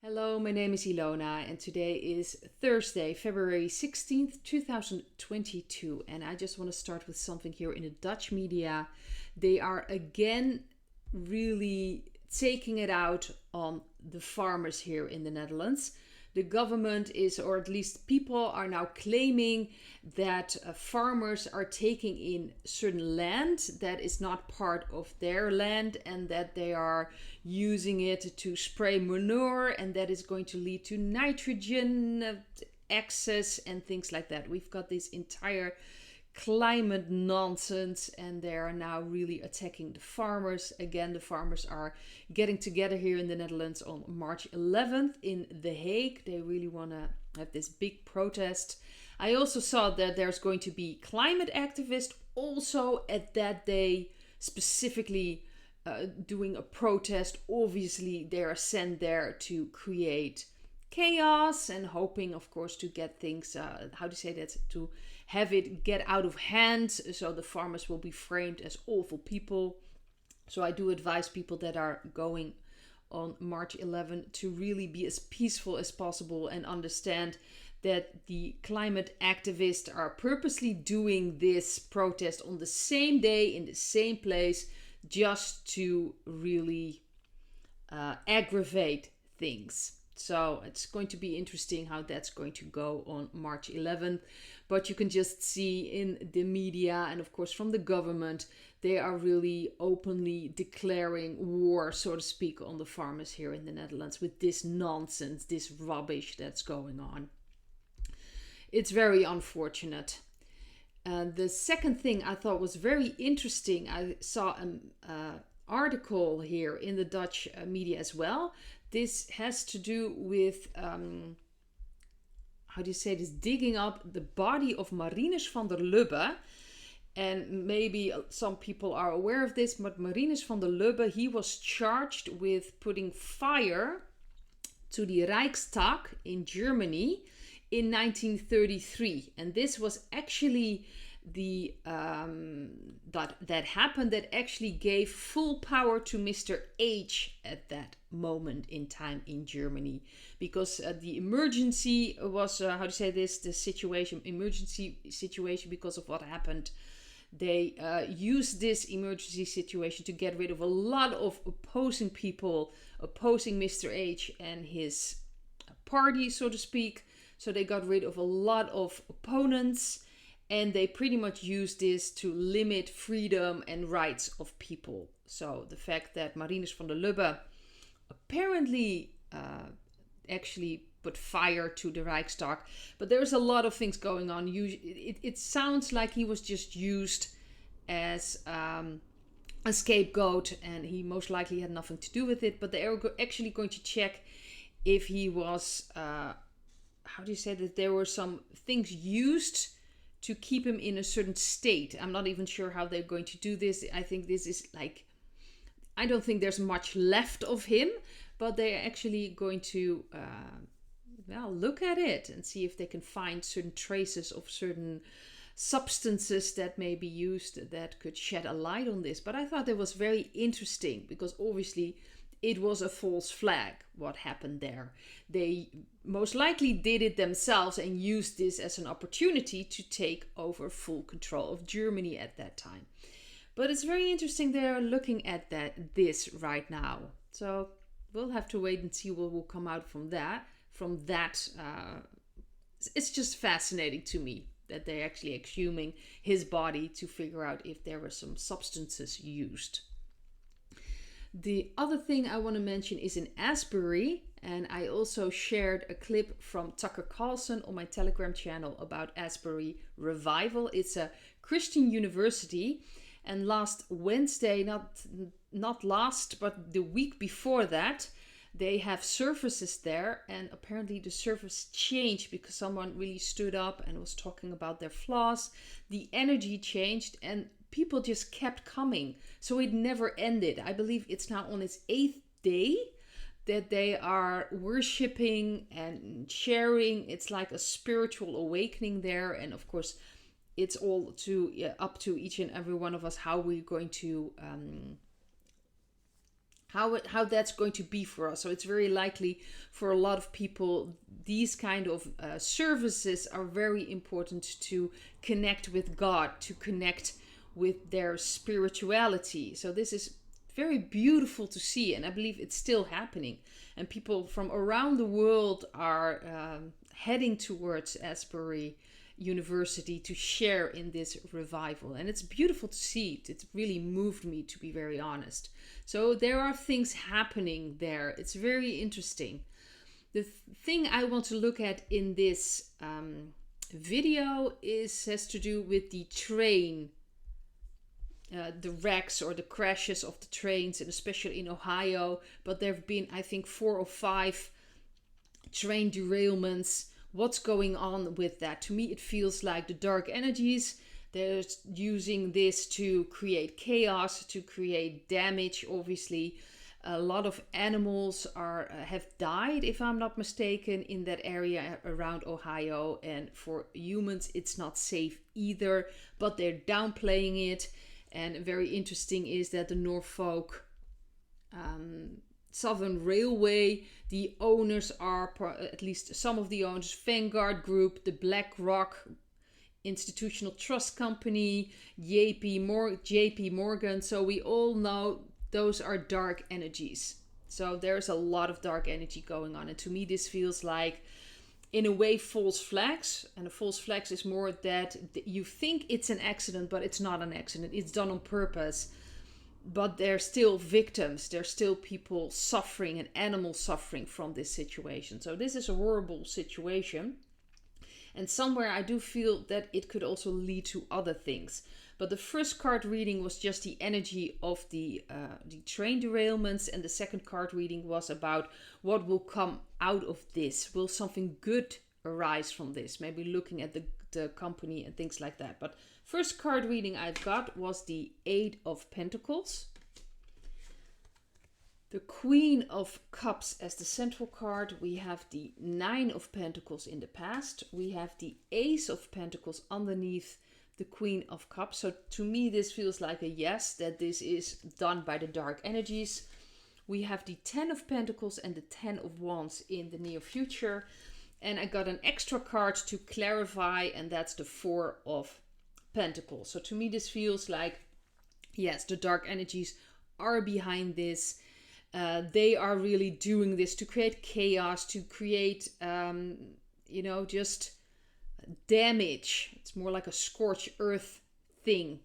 Hello, my name is Ilona, and today is Thursday, February 16th, 2022. And I just want to start with something here in the Dutch media. They are again really taking it out on the farmers here in the Netherlands. The government is, or at least people are now claiming that farmers are taking in certain land that is not part of their land and that they are using it to spray manure and that is going to lead to nitrogen excess and things like that. We've got this entire climate nonsense and they are now really attacking the farmers. Again, the farmers are getting together here in the Netherlands on March 11th in The Hague. They really want to have this big protest. I also saw that there's going to be climate activists also at that day specifically doing a protest. Obviously, they are sent there to create chaos and hoping, of course, to get things, to have it get out of hand so the farmers will be framed as awful people. So I do advise people that are going on March 11 to really be as peaceful as possible and understand that the climate activists are purposely doing this protest on the same day in the same place just to really aggravate things. So it's going to be interesting how that's going to go on March 11th. But you can just see in the media and of course from the government, they are really openly declaring war, so to speak, on the farmers here in the Netherlands with this nonsense, this rubbish that's going on. It's very unfortunate. The second thing I thought was very interesting, I saw an article here in the Dutch media as well. This has to do with, digging up the body of Marinus van der Lubbe. And maybe some people are aware of this, but Marinus van der Lubbe, he was charged with putting fire to the Reichstag in Germany in 1933. And this was actually the that happened that actually gave full power to Mr. H at that moment in time in Germany, because the emergency was emergency situation because of what happened. They used this emergency situation to get rid of a lot of opposing people opposing Mr. H and his party, so to speak. So they got rid of a lot of opponents. And they pretty much used this to limit freedom and rights of people. So the fact that Marinus van der Lubbe apparently actually put fire to the Reichstag. But there's a lot of things going on. It sounds like he was just used as a scapegoat and he most likely had nothing to do with it. But they are actually going to check if he was, there were some things used to keep him in a certain state. I'm not even sure how they're going to do this. I think this is I don't think there's much left of him, but they're actually going to look at it and see if they can find certain traces of certain substances that may be used that could shed a light on this. But I thought it was very interesting because obviously it was a false flag what happened there. They most likely did it themselves and used this as an opportunity to take over full control of Germany at that time. But it's very interesting they're looking at this right now. So we'll have to wait and see what will come out from that. It's just fascinating to me that they're actually exhuming his body to figure out if there were some substances used. The other thing I want to mention is in Asbury, and I also shared a clip from Tucker Carlson on my Telegram channel about Asbury Revival. It's a Christian university, and last Wednesday, not last, but the week before that, they have services there, and apparently the service changed because someone really stood up and was talking about their flaws. The energy changed and people just kept coming. So it never ended. I believe it's now on its 8th day that they are worshiping and sharing. It's like a spiritual awakening there. And of course, it's all up to each and every one of us how we're going to how that's going to be for us. So it's very likely for a lot of people, these kind of services are very important to connect with God, to connect with their spirituality. So this is very beautiful to see, and I believe it's still happening. And people from around the world are heading towards Asbury University to share in this revival, and it's beautiful to see. It really moved me, to be very honest. So there are things happening there. It's very interesting. The thing I want to look at in this video has to do with the train, the wrecks or the crashes of the trains, and especially in Ohio. But there have been, I think, 4 or 5 train derailments. What's going on with that? To me, it feels like the dark energies, they're using this to create chaos, to create damage. Obviously, a lot of animals have died, if I'm not mistaken, in that area around Ohio. And for humans, it's not safe either, but they're downplaying it. And very interesting is that the Norfolk Southern Railway, the owners are, at least some of the owners, Vanguard Group, the BlackRock Institutional Trust Company, JP Morgan. So we all know those are dark energies. So there's a lot of dark energy going on. And to me, this feels like, in a way, false flags. And a false flags is more that you think it's an accident, but it's not an accident. It's done on purpose. But they're still victims. There's still people suffering and animals suffering from this situation. So this is a horrible situation. And somewhere I do feel that it could also lead to other things. But the first card reading was just the energy of the train derailments. And the second card reading was about what will come out of this. Will something good arise from this? Maybe looking at the company and things like that. But first card reading I've got was the 8 of Pentacles. The Queen of Cups as the central card. We have the 9 of Pentacles in the past. We have the Ace of Pentacles underneath the Queen of Cups. So to me, this feels like a yes, that this is done by the dark energies. We have the 10 of Pentacles and the 10 of Wands in the near future. And I got an extra card to clarify, and that's the 4 of Pentacles. So to me, this feels like, yes, the dark energies are behind this. They are really doing this to create chaos, to create, just damage. It's more like a scorched earth thing.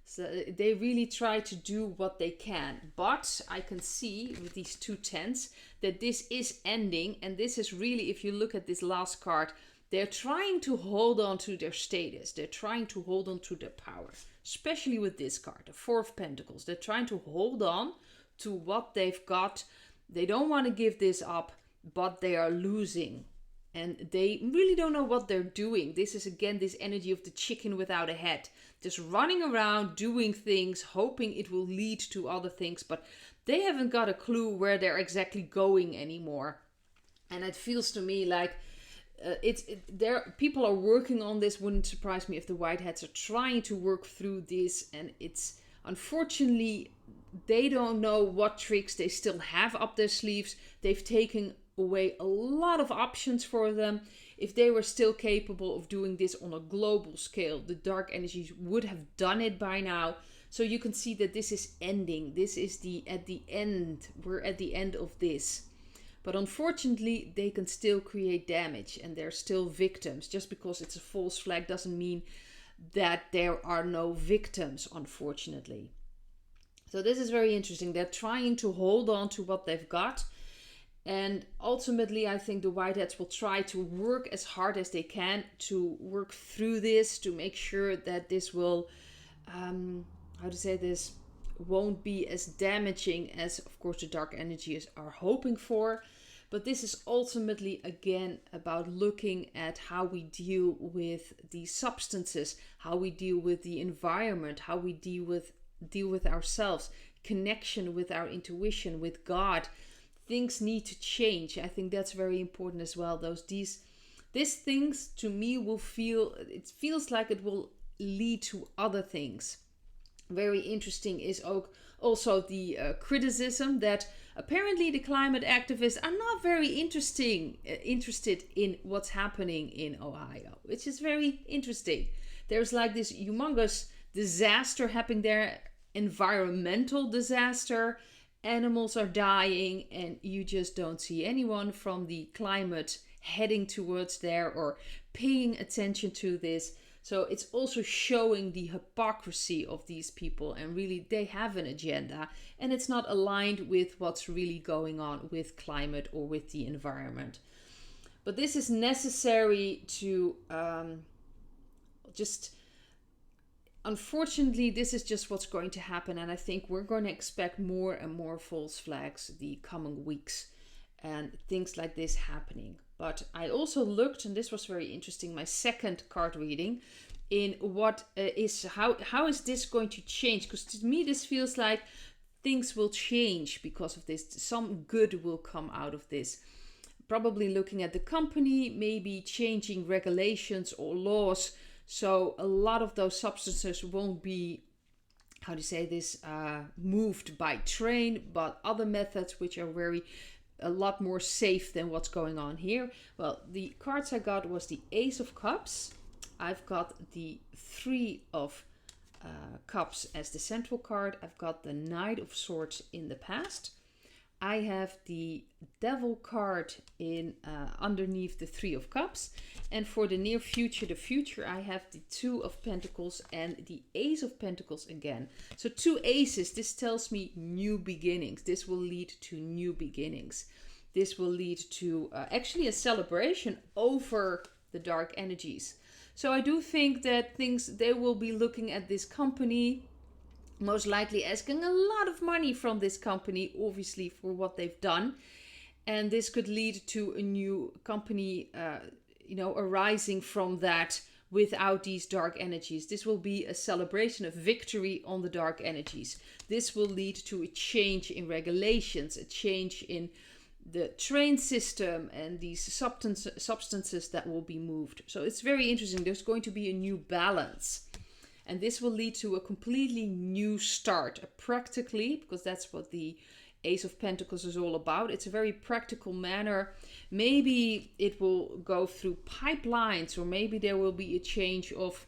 So they really try to do what they can. But I can see with these 2 10s that this is ending. And this is really, if you look at this last card, they're trying to hold on to their status. They're trying to hold on to their power. Especially with this card, the 4 of Pentacles. They're trying to hold on to what they've got. They don't want to give this up, but they are losing. And they really don't know what they're doing. This is again this energy of the chicken without a head. Just running around, doing things, hoping it will lead to other things. But they haven't got a clue where they're exactly going anymore. And it feels to me like people are working on this. Wouldn't surprise me if the white hats are trying to work through this. And it's unfortunately, they don't know what tricks they still have up their sleeves. They've taken away a lot of options for them. If they were still capable of doing this on a global scale, the dark energies would have done it by now. So you can see that this is ending. This is at the end. We're at the end of this. But unfortunately, they can still create damage and they're still victims. Just because it's a false flag doesn't mean that there are no victims, unfortunately. So this is very interesting. They're trying to hold on to what they've got. And ultimately, I think the white hats will try to work as hard as they can to work through this, to make sure that this will, won't be as damaging as, of course, the dark energies are hoping for. But this is ultimately, again, about looking at how we deal with the substances, how we deal with the environment, how we deal with ourselves, connection with our intuition, with God. Things need to change. I think that's very important as well. These things to me feels like it will lead to other things. Very interesting is also the criticism that apparently the climate activists are not very interested in what's happening in Ohio, which is very interesting. There's like this humongous disaster happening there, environmental disaster. Animals are dying, and you just don't see anyone from the climate heading towards there or paying attention to this. So it's also showing the hypocrisy of these people, and really they have an agenda and it's not aligned with what's really going on with climate or with the environment. But this is necessary to just, unfortunately, this is just what's going to happen. And I think we're going to expect more and more false flags the coming weeks and things like this happening. But I also looked, and this was very interesting, my second card reading, in what how is this going to change? Because to me this feels like things will change because of this. Some good will come out of this. Probably looking at the company, maybe changing regulations or laws, so a lot of those substances won't be, how do you say this, moved by train, but other methods which are a lot more safe than what's going on here. Well, the cards I got was the Ace of Cups. I've got the Three of Cups as the central card. I've got the Knight of Swords in the past. I have the Devil card in underneath the Three of Cups. And for the near future, I have the Two of Pentacles and the Ace of Pentacles again. So two aces, this tells me new beginnings. This will lead to new beginnings. This will lead to actually a celebration over the dark energies. So I do think that they will be looking at this company, most likely asking a lot of money from this company, obviously, for what they've done. And this could lead to a new company, arising from that without these dark energies. This will be a celebration of victory on the dark energies. This will lead to a change in regulations, a change in the train system and these substances that will be moved. So it's very interesting. There's going to be a new balance. And this will lead to a completely new start, practically, because that's what the Ace of Pentacles is all about. It's a very practical manner. Maybe it will go through pipelines, or maybe there will be a change of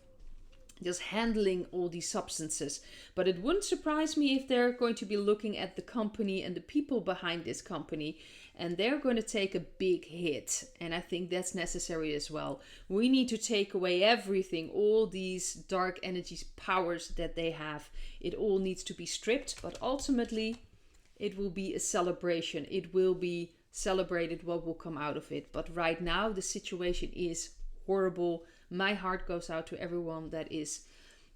just handling all these substances. But it wouldn't surprise me if they're going to be looking at the company and the people behind this company, and they're going to take a big hit. And I think that's necessary as well. We need to take away everything, all these dark energies, powers that they have. It all needs to be stripped, but ultimately it will be a celebration. It will be celebrated what will come out of it. But right now the situation is horrible. My heart goes out to everyone that is,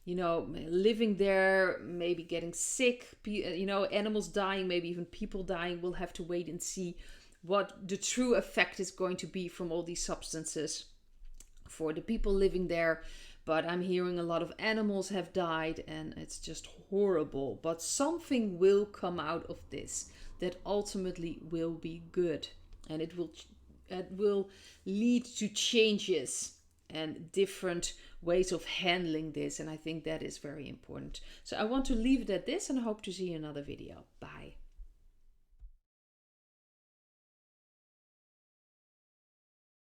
living there, maybe getting sick, animals dying, maybe even people dying. We'll have to wait and see what the true effect is going to be from all these substances for the people living there. But I'm hearing a lot of animals have died, and it's just horrible. But something will come out of this that ultimately will be good, and it will lead to changes and different ways of handling this. And I think that is very important. So I want to leave it at this, and I hope to see you in another video. Bye.